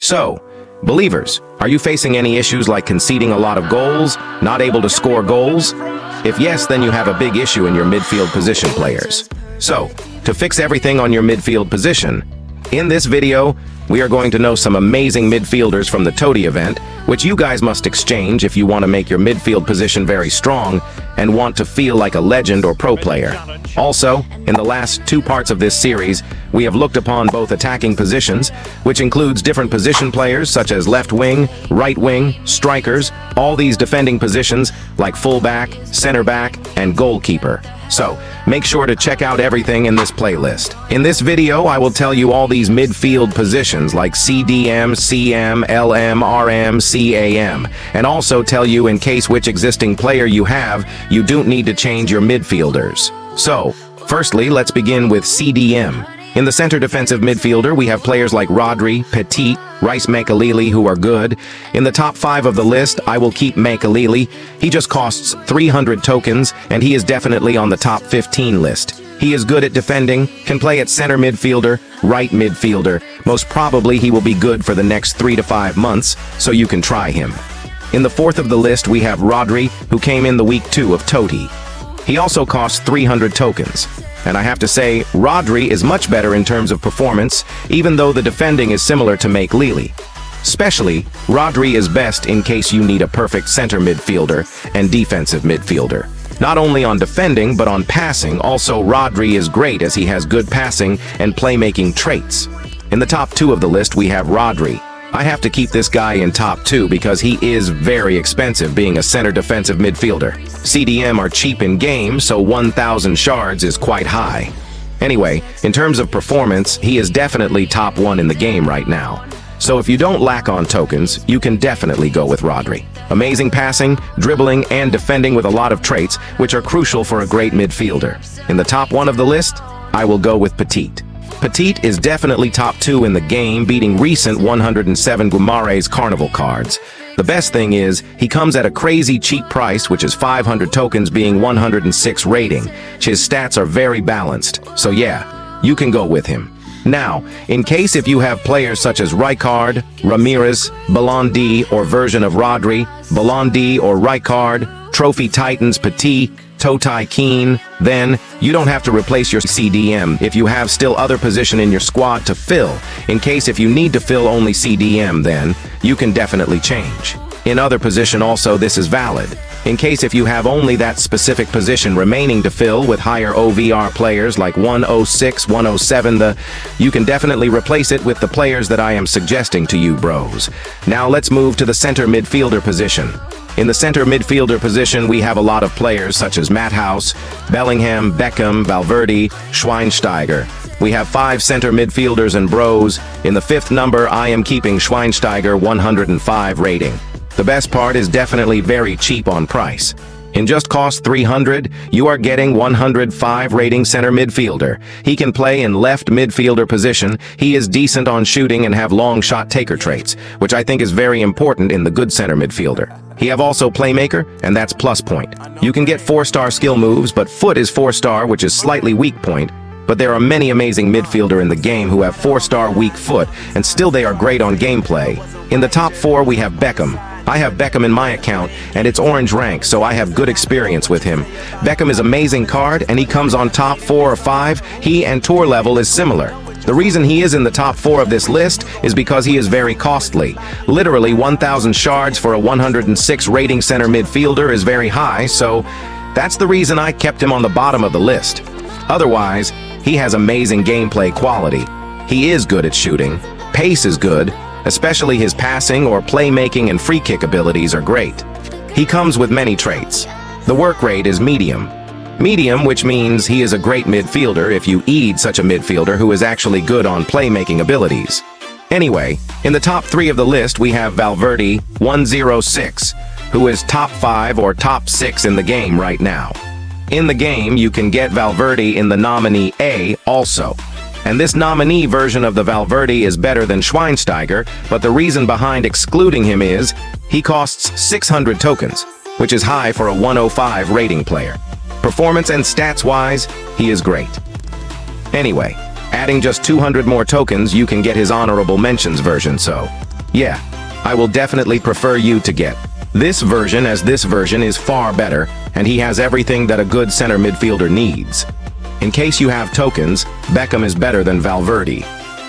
So, believers, are you facing any issues like conceding a lot of goals, not able to score goals? If yes, then you have a big issue in your midfield position players. So, to fix everything on your midfield position, in this video, we are going to know some amazing midfielders from the TOTY event, which you guys must exchange if you want to make your midfield position very strong and want to feel like a legend or pro player. Also, in the last two parts of this series, we have looked upon both attacking positions, which includes different position players such as left wing, right wing, strikers, all these defending positions like fullback, center back, and goalkeeper. So, make sure to check out everything in this playlist. In this video, I will tell you all these midfield positions like CDM, CM, LM, RM, CAM, and also tell you in case which existing player you have, you don't need to change your midfielders. So, firstly, let's begin with CDM. In the center defensive midfielder, we have players like Rodri, Petit, Rice Makaleli who are good. In the top 5 of the list, I will keep Makaleli. He just costs 300 tokens, and he is definitely on the top 15 list. He is good at defending, can play at center midfielder, right midfielder. Most probably he will be good for the next 3 to 5 months, so you can try him. In the 4th of the list, we have Rodri, who came in the week 2 of TOTY. He also costs 300 tokens. And I have to say, Rodri is much better in terms of performance, even though the defending is similar to Makaleli. Especially, Rodri is best in case you need a perfect center midfielder and defensive midfielder. Not only on defending, but on passing, also Rodri is great as he has good passing and playmaking traits. In the top 2 of the list, we have Rodri. I have to keep this guy in top 2 because he is very expensive being a center defensive midfielder. CDM are cheap in game, so 1,000 shards is quite high. Anyway, in terms of performance, he is definitely top 1 in the game right now. So if you don't lack on tokens, you can definitely go with Rodri. Amazing passing, dribbling, and defending with a lot of traits, which are crucial for a great midfielder. In the top 1 of the list, I will go with Petit. Petit is definitely top 2 in the game, beating recent 107 Guimarães Carnival cards. The best thing is, he comes at a crazy cheap price, which is 500 tokens being 106 rating. His stats are very balanced, so yeah, you can go with him. Now, in case if you have players such as Rijkaard, Ramirez, Ballon D or version of Rodri, Ballon D or Rijkaard, Trophy Titans Petit, TOTY Keen, then you don't have to replace your CDM if you have still other position in your squad to fill. In case if you need to fill only CDM, then you can definitely change. In other position also this is valid. In case if you have only that specific position remaining to fill with higher OVR players like 106, 107, you can definitely replace it with the players that I am suggesting to you bros. Now let's move to the center midfielder position. In the center midfielder position, we have a lot of players such as Matthaus, Bellingham, Beckham, Valverde, Schweinsteiger. We have 5 center midfielders and bros. In the 5th number, I am keeping Schweinsteiger 105 rating. The best part is definitely very cheap on price. In just cost 300, you are getting 105 rating center midfielder. He can play in left midfielder position. He is decent on shooting and have long shot taker traits, which I think is very important in the good center midfielder. He have also playmaker, and that's plus point. You can get 4-star skill moves, but foot is 4-star, which is slightly weak point. But there are many amazing midfielder in the game who have 4-star weak foot, and still they are great on gameplay. In the top 4, we have Beckham. I have Beckham in my account, and it's orange rank, so I have good experience with him. Beckham is amazing card, and he comes on top 4 or 5. He and tour level is similar. The reason he is in the top 4 of this list is because he is very costly. Literally 1,000 shards for a 106 rating center midfielder is very high, so that's the reason I kept him on the bottom of the list. Otherwise, he has amazing gameplay quality. He is good at shooting. Pace is good. Especially his passing or playmaking and free kick abilities are great. He comes with many traits. The work rate is medium. Medium, which means he is a great midfielder if you need such a midfielder who is actually good on playmaking abilities. Anyway, in the top 3 of the list we have Valverde 106, who is top 5 or top 6 in the game right now. In the game, you can get Valverde in the nominee A also. And this nominee version of the Valverde is better than Schweinsteiger, but the reason behind excluding him is he costs 600 tokens, which is high for a 105 rating player. Performance and stats-wise, he is great. Anyway, adding just 200 more tokens, you can get his honorable mentions version, so Yeah, I will definitely prefer you to get this version, as this version is far better, and he has everything that a good center midfielder needs. In case you have tokens, Beckham is better than Valverde.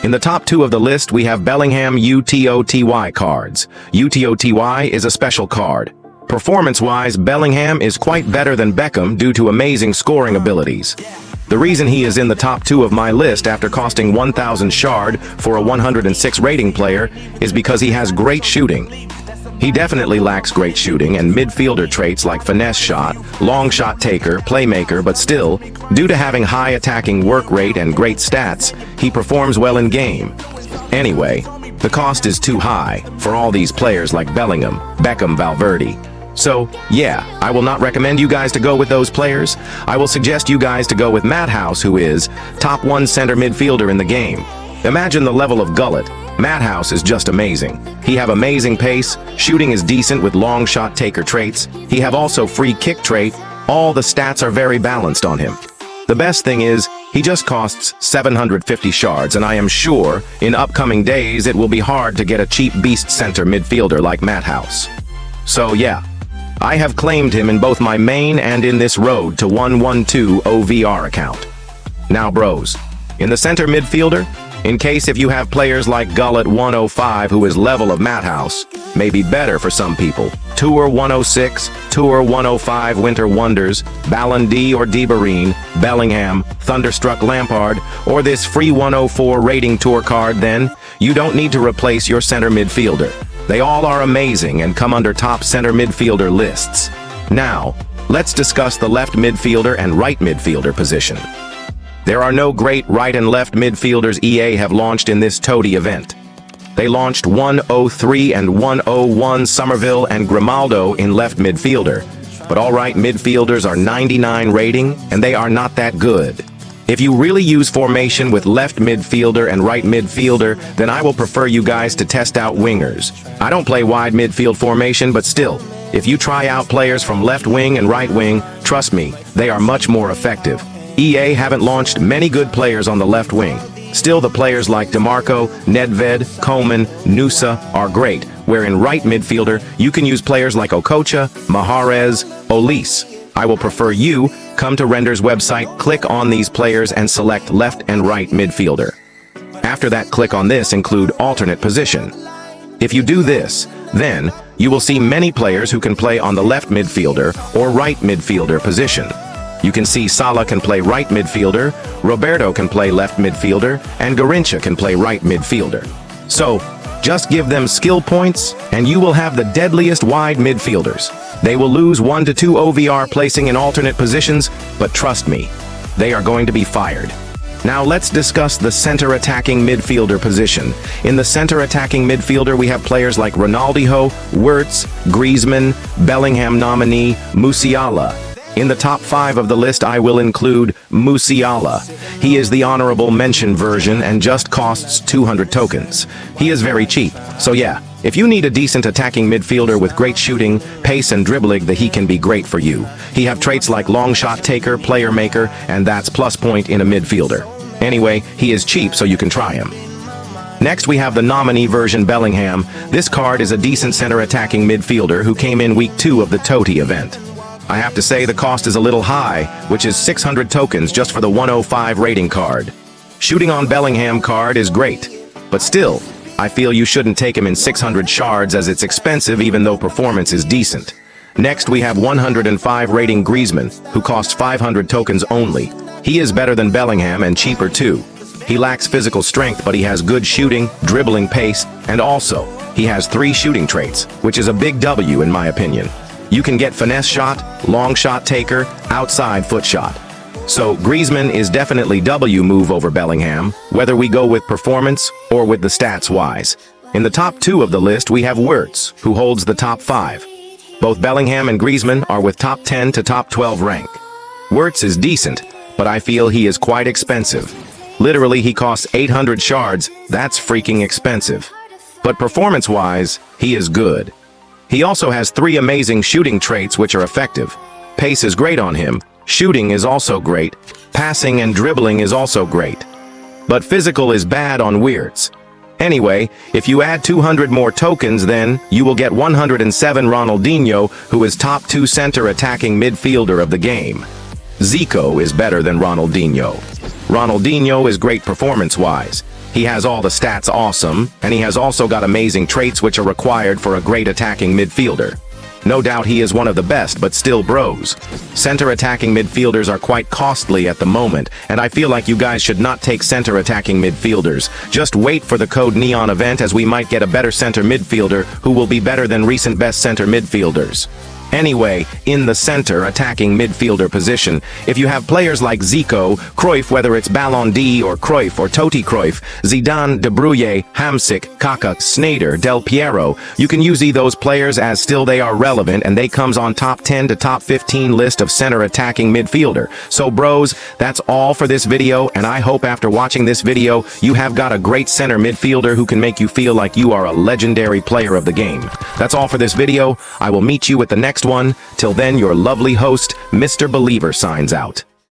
In the top 2 of the list, we have Bellingham UTOTY cards. UTOTY is a special card. Performance-wise, Bellingham is quite better than Beckham due to amazing scoring abilities. The reason he is in the top 2 of my list after costing 1,000 shard for a 106 rating player is because he has great shooting. He definitely lacks great shooting and midfielder traits like finesse shot, long shot taker, playmaker, but still, due to having high attacking work rate and great stats, he performs well in game. Anyway, the cost is too high for all these players like Bellingham, Beckham, Valverde. So, yeah, I will not recommend you guys to go with those players. I will suggest you guys to go with Madhouse, who is top 1 center midfielder in the game. Imagine the level of gullet. Madhouse is just amazing. He have amazing pace, shooting is decent with long shot taker traits, he have also free kick trait, all the stats are very balanced on him. The best thing is, he just costs 750 shards, and I am sure, in upcoming days it will be hard to get a cheap beast center midfielder like Madhouse. So yeah, I have claimed him in both my main and in this Road to 112 OVR account. Now bros, in the center midfielder, in case if you have players like Gullet 105 who is level of Madhouse, may be better for some people. Tour 106, Tour 105 Winter Wonders, Ballon D or Debarine, Bellingham, Thunderstruck Lampard, or this free 104 rating tour card, then you don't need to replace your center midfielder. They all are amazing and come under top center midfielder lists. Now, let's discuss the left midfielder and right midfielder position. There are no great right and left midfielders EA have launched in this TOTY event. They launched 103 and 101 Somerville and Grimaldo in left midfielder, but all right midfielders are 99 rating and they are not that good. If you really use formation with left midfielder and right midfielder, then I will prefer you guys to test out wingers. I don't play wide midfield formation, but still, if you try out players from left wing and right wing, trust me, they are much more effective. EA haven't launched many good players on the left wing. Still, the players like DeMarco, Nedved, Coleman, Nusa are great, where in right midfielder, you can use players like Okocha, Mahrez, Olise. I will prefer you come to Render's website, click on these players and select left and right midfielder. After that, click on this include alternate position. If you do this, then you will see many players who can play on the left midfielder or right midfielder position. You can see Salah can play right midfielder, Roberto can play left midfielder, and Garrincha can play right midfielder. So, just give them skill points, and you will have the deadliest wide midfielders. They will lose 1 to 2 OVR placing in alternate positions, but trust me, they are going to be fired. Now let's discuss the center attacking midfielder position. In the center attacking midfielder, we have players like Ronaldinho, Wirtz, Griezmann, Bellingham nominee, Musiala. In the top 5 of the list, I will include Musiala. He is the honorable mention version and just costs 200 tokens. He is very cheap, so yeah, if you need a decent attacking midfielder with great shooting, pace and dribbling, he can be great for you. He have traits like long shot taker, player maker, and that's plus point in a midfielder. Anyway, he is cheap, so you can try him. Next, we have the nominee version Bellingham. This card is a decent center attacking midfielder who came in week 2 of the TOTY event. I have to say the cost is a little high, which is 600 tokens just for the 105 rating card. Shooting on Bellingham card is great, but still, I feel you shouldn't take him in 600 shards as it's expensive even though performance is decent. Next, we have 105 rating Griezmann, who costs 500 tokens only. He is better than Bellingham and cheaper too. He lacks physical strength, but he has good shooting, dribbling pace, and also, he has 3 shooting traits, which is a big W in my opinion. You can get finesse shot, long shot taker, outside foot shot. So Griezmann is definitely W move over Bellingham, whether we go with performance or with the stats wise. In the top 2 of the list, we have Wirtz, who holds the top 5. Both Bellingham and Griezmann are with top 10 to top 12 rank. Wirtz is decent, but I feel he is quite expensive. Literally, he costs 800 shards, that's freaking expensive. But performance-wise, he is good. He also has 3 amazing shooting traits which are effective. Pace is great on him, shooting is also great, passing and dribbling is also great. But physical is bad on Wirtz. Anyway, if you add 200 more tokens, then you will get 107 Ronaldinho, who is top 2 center attacking midfielder of the game. Zico is better than Ronaldinho. Ronaldinho is great performance-wise. He has all the stats awesome, and he has also got amazing traits which are required for a great attacking midfielder. No doubt he is one of the best, but still bros. Center attacking midfielders are quite costly at the moment, and I feel like you guys should not take center attacking midfielders. Just wait for the Code Neon event, as we might get a better center midfielder who will be better than recent best center midfielders. Anyway, in the center attacking midfielder position, if you have players like Zico, Cruyff, whether it's Ballon d'Or or Cruyff or Toty Cruyff, Zidane, De Bruyne, Hamsik, Kaká, Sneijder, Del Piero, you can use those players as still they are relevant and they comes on top 10 to top 15 list of center attacking midfielder. So bros, that's all for this video, and I hope after watching this video, you have got a great center midfielder who can make you feel like you are a legendary player of the game. That's all for this video. I will meet you at the next one. Till then, your lovely host, Mr. Believer, signs out.